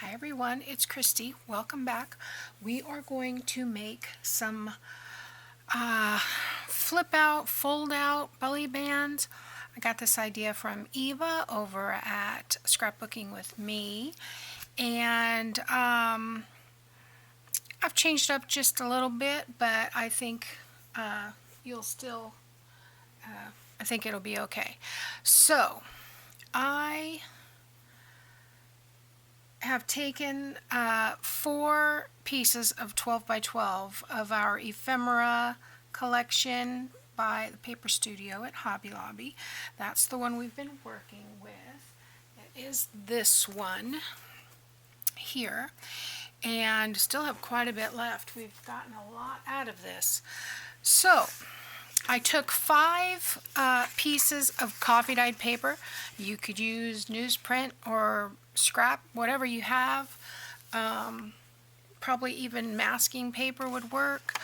Hi everyone, it's Kristi. Welcome back. We are going to make some flip out, fold out belly bands. I got this idea from Eva over at Scrapbooking with Me, and I've changed up just a little bit, but I think you'll still, I think it'll be okay. So I have taken 4 pieces of 12 by 12 of our Ephemera collection by the Paper Studio at Hobby Lobby. That's the one we've been working with. It is this one here, and still have quite a bit left. We've gotten a lot out of this. So I took 5 pieces of coffee dyed paper. You could use newsprint or scrap, whatever you have. Probably even masking paper would work.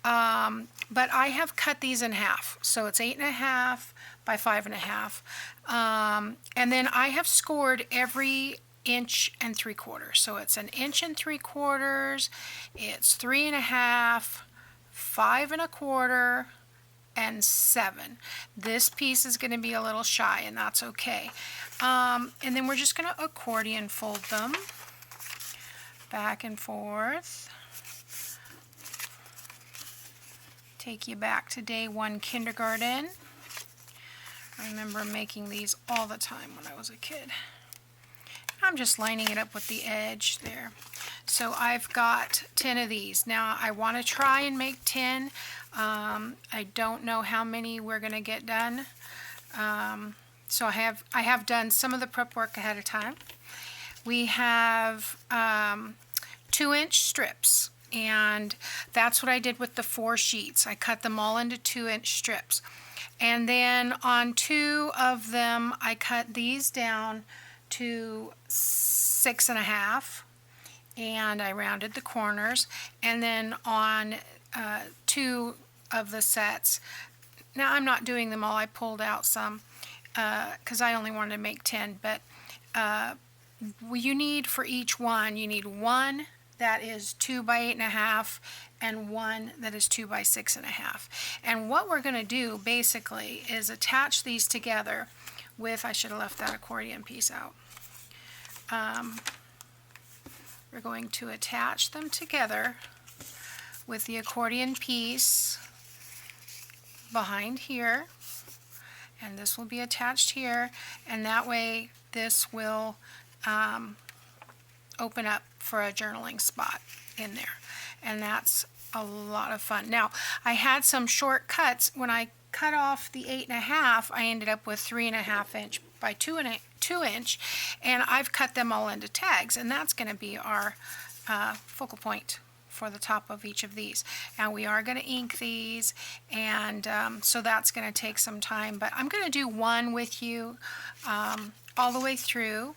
But I have cut these in half. So it's 8.5 by 5.5. And then I have scored every 1 3/4. So it's 1 3/4, it's 3.5, 5 1/4, and 7. This piece is going to be a little shy, and that's okay. And then we're just going to accordion fold them back and forth. Take you back to day 1 kindergarten. I remember making these all the time when I was a kid. I'm just lining it up with the edge there. So I've got 10 of these. Now I want to try and make 10. I don't know how many we're going to get done. So I have done some of the prep work ahead of time. We have 2-inch strips, and that's what I did with the 4 sheets. I cut them all into 2-inch strips. And then on 2 of them, I cut these down to 6.5, and I rounded the corners. And then on 2 of the sets, now I'm not doing them all, I pulled out some because I only wanted to make 10, but you need for each one, you need one that is 2 by 8.5 and one that is 2 by 6.5. And what we're going to do basically is attach these together with, I should have left that accordion piece out. We're going to attach them together with the accordion piece behind here, and this will be attached here, and that way this will open up for a journaling spot in there, and that's a lot of fun. Now I had some short cuts. When I cut off the 8.5, I ended up with 3.5 by 2 inch, and I've cut them all into tags, and that's going to be our focal point for the top of each of these. And we are going to ink these, and so that's going to take some time, but I'm going to do one with you all the way through.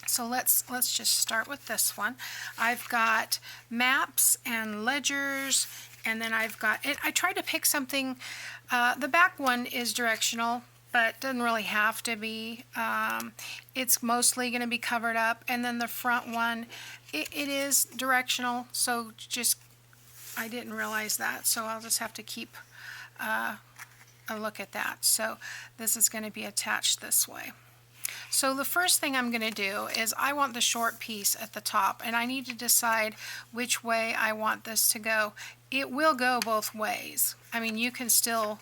So let's just start with this one. I've got maps and ledgers, and then I've got it. I tried to pick something. The back one is directional, but doesn't really have to be. It's mostly going to be covered up, and then the front one, it is directional. So just, I didn't realize that, so I'll just have to keep a look at that. So this is going to be attached this way. So the first thing I'm going to do is I want the short piece at the top, and I need to decide which way I want this to go. It will go both ways. I mean, you can still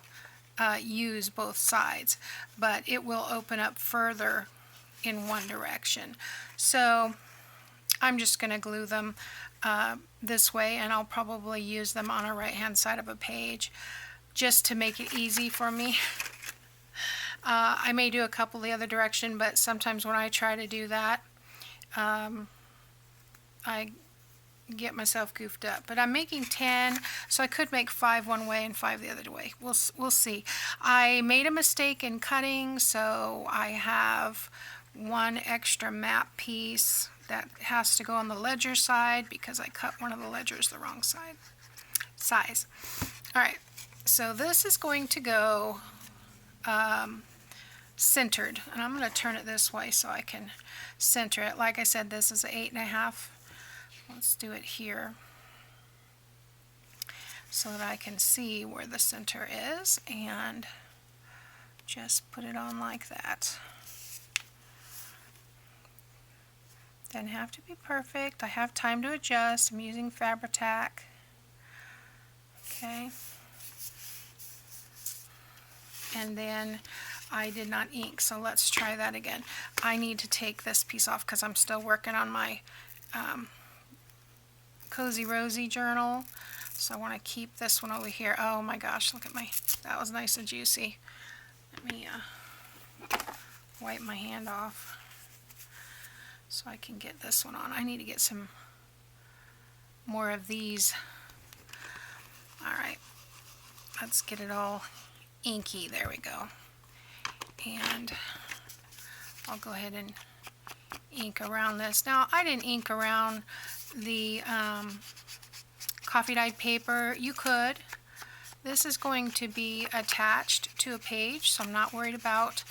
use both sides, but it will open up further in one direction. So I'm just going to glue them this way, and I'll probably use them on a right-hand side of a page just to make it easy for me. I may do a couple the other direction, but sometimes when I try to do that, I get myself goofed up. But I'm making 10, so I could make 5 one way and 5 the other way. We'll see. I made a mistake in cutting, so I have 1 extra map piece that has to go on the ledger side because I cut one of the ledgers the wrong size. All right, so this is going to go centered. And I'm going to turn it this way so I can center it. Like I said, this is an 8.5. Let's do it here so that I can see where the center is, and just put it on like that. Doesn't have to be perfect. I have time to adjust. I'm using Fabri-Tac. Okay. And then I did not ink, so let's try that again. I need to take this piece off because I'm still working on my Cozy Rosy journal. So I want to keep this one over here. Oh my gosh, look at that was nice and juicy. Let me wipe my hand off so I can get this one on. I need to get some more of these. Alright, let's get it all inky. There we go. And I'll go ahead and ink around this. Now, I didn't ink around the coffee dyed paper. You could. This is going to be attached to a page, so I'm not worried about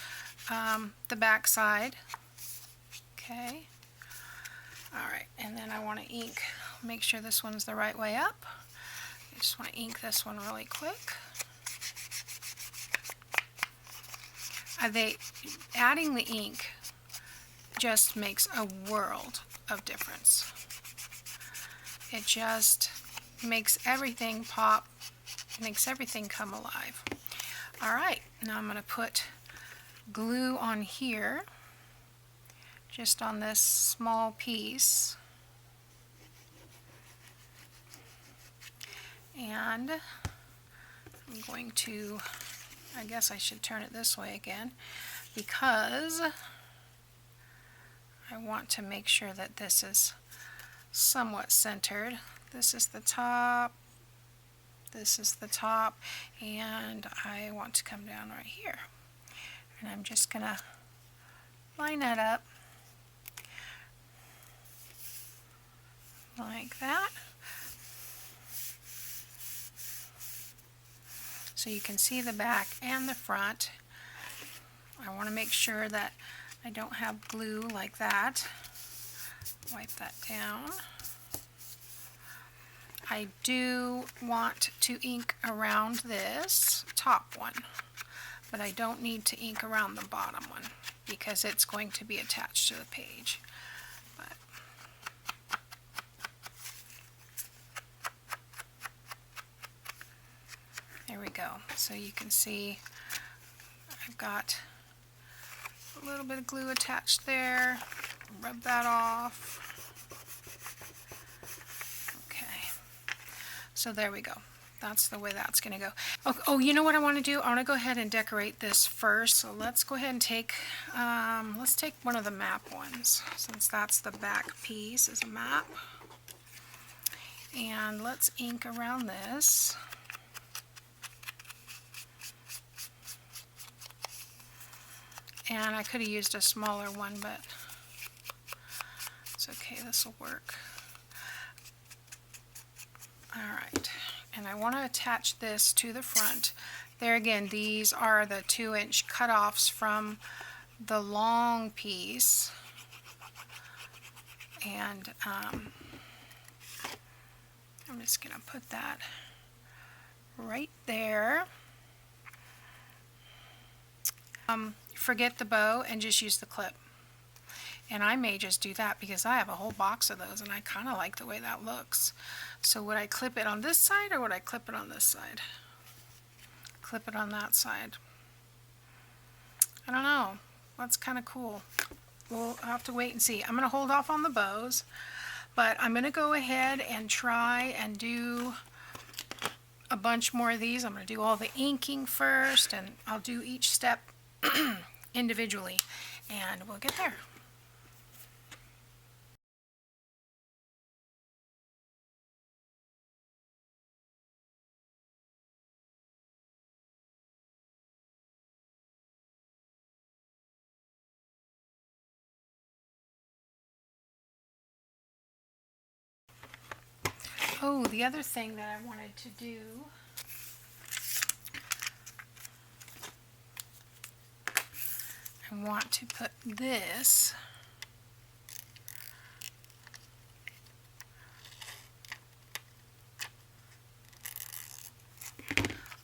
the back side. Okay. Alright, and then I want to ink, make sure this one's the right way up. I just want to ink this one really quick. Adding the ink just makes a world of difference. It just makes everything pop, makes everything come alive. Alright, now I'm going to put glue on here, just on this small piece. And I'm going to, I guess I should turn it this way again, because I want to make sure that this is somewhat centered. This is the top, this is the top, and I want to come down right here. And I'm just going to line that up like that. So you can see the back and the front. I want to make sure that I don't have glue like that. Wipe that down. I do want to ink around this top one, but I don't need to ink around the bottom one because it's going to be attached to the page. But there we go. So you can see I've got a little bit of glue attached there. Rub that off. Okay. So there we go. That's the way that's going to go. Oh, you know what I want to do? I want to go ahead and decorate this first. So let's go ahead and take, let's take one of the map ones, since that's the back piece is a map. And let's ink around this. And I could have used a smaller one, but it's okay, this will work. Alright, and I want to attach this to the front. There again, these are the 2-inch cutoffs from the long piece. And I'm just going to put that right there. Forget the bow and just use the clip. And I may just do that because I have a whole box of those and I kind of like the way that looks. So would I clip it on this side or would I clip it on this side? Clip it on that side. I don't know. That's kind of cool. We'll have to wait and see. I'm going to hold off on the bows, but I'm going to go ahead and try and do a bunch more of these. I'm going to do all the inking first, and I'll do each step individually, and we'll get there. Oh, the other thing that I wanted to do I want to put this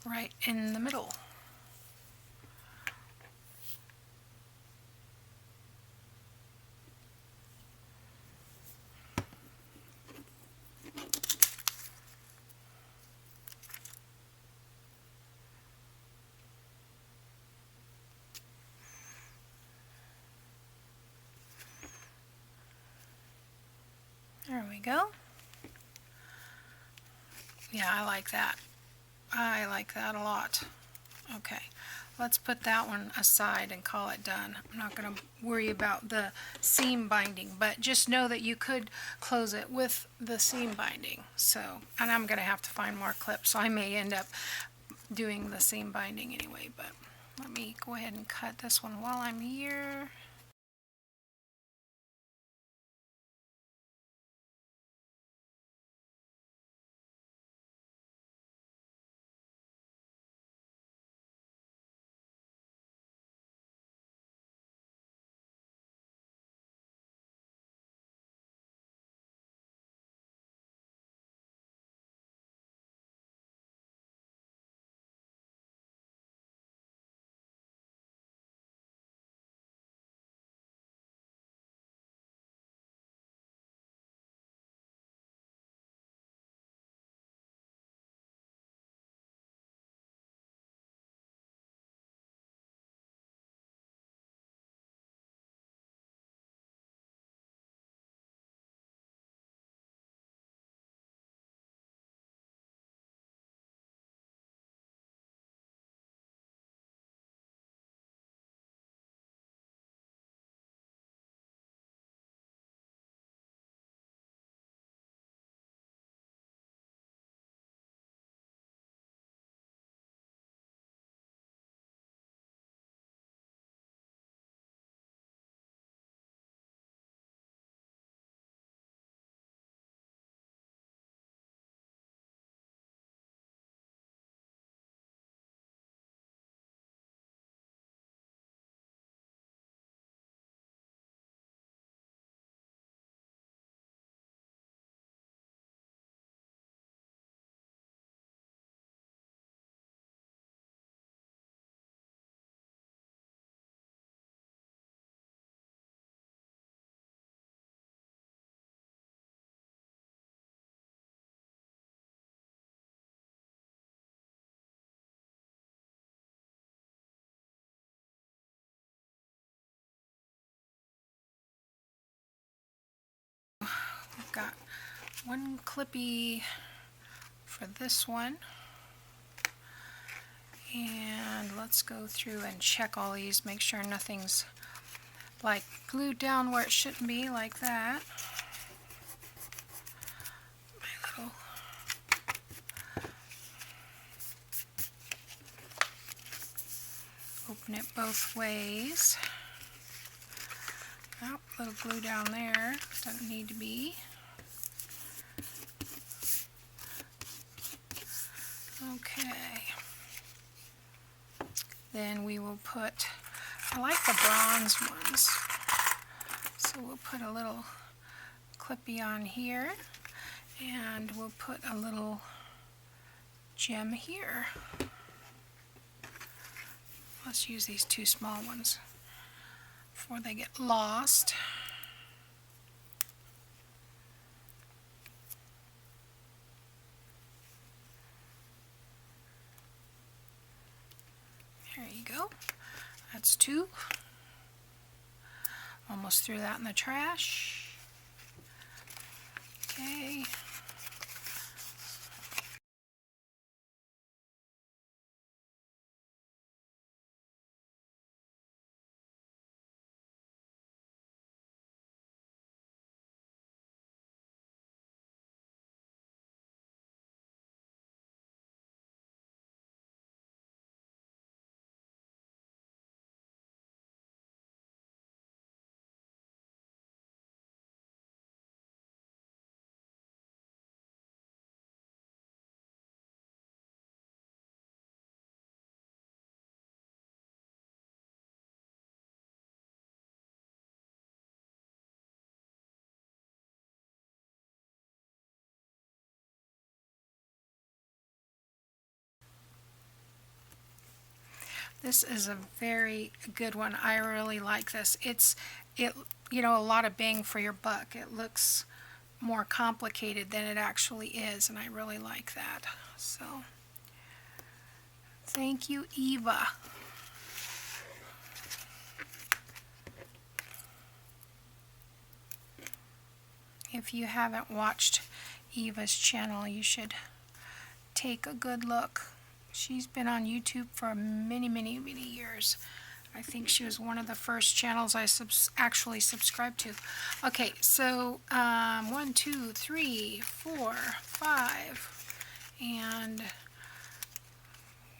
right in the middle. There we go. Yeah, I like that. I like that a lot. Okay, let's put that one aside and call it done. I'm not going to worry about the seam binding, but just know that you could close it with the seam binding. So, and I'm going to have to find more clips, so I may end up doing the seam binding anyway, but let me go ahead and cut this one while I'm here. We've got one clippy for this one, and let's go through and check all these, make sure nothing's like glued down where it shouldn't be, like that. My little open it both ways. Oh, little glue down there, doesn't need to be. Okay. Then we will put, I like the bronze ones, so we'll put a little clippy on here, and we'll put a little gem here. Let's use these two small ones before they get lost. There you go. That's two. Almost threw that in the trash. Okay. This is a very good one. I really like this. You know, a lot of bang for your buck. It looks more complicated than it actually is, and I really like that. So, thank you, Eva. If you haven't watched Eva's channel, you should take a good look. She's been on YouTube for many, many, many years. I think she was one of the first channels I actually subscribed to. Okay, so 1, 2, 3, 4, 5, and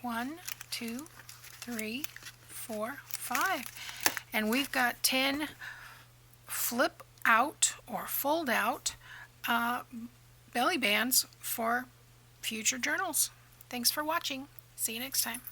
1, 2, 3, 4, 5. And we've got 10 flip out or fold out belly bands for future journals. Thanks for watching. See you next time.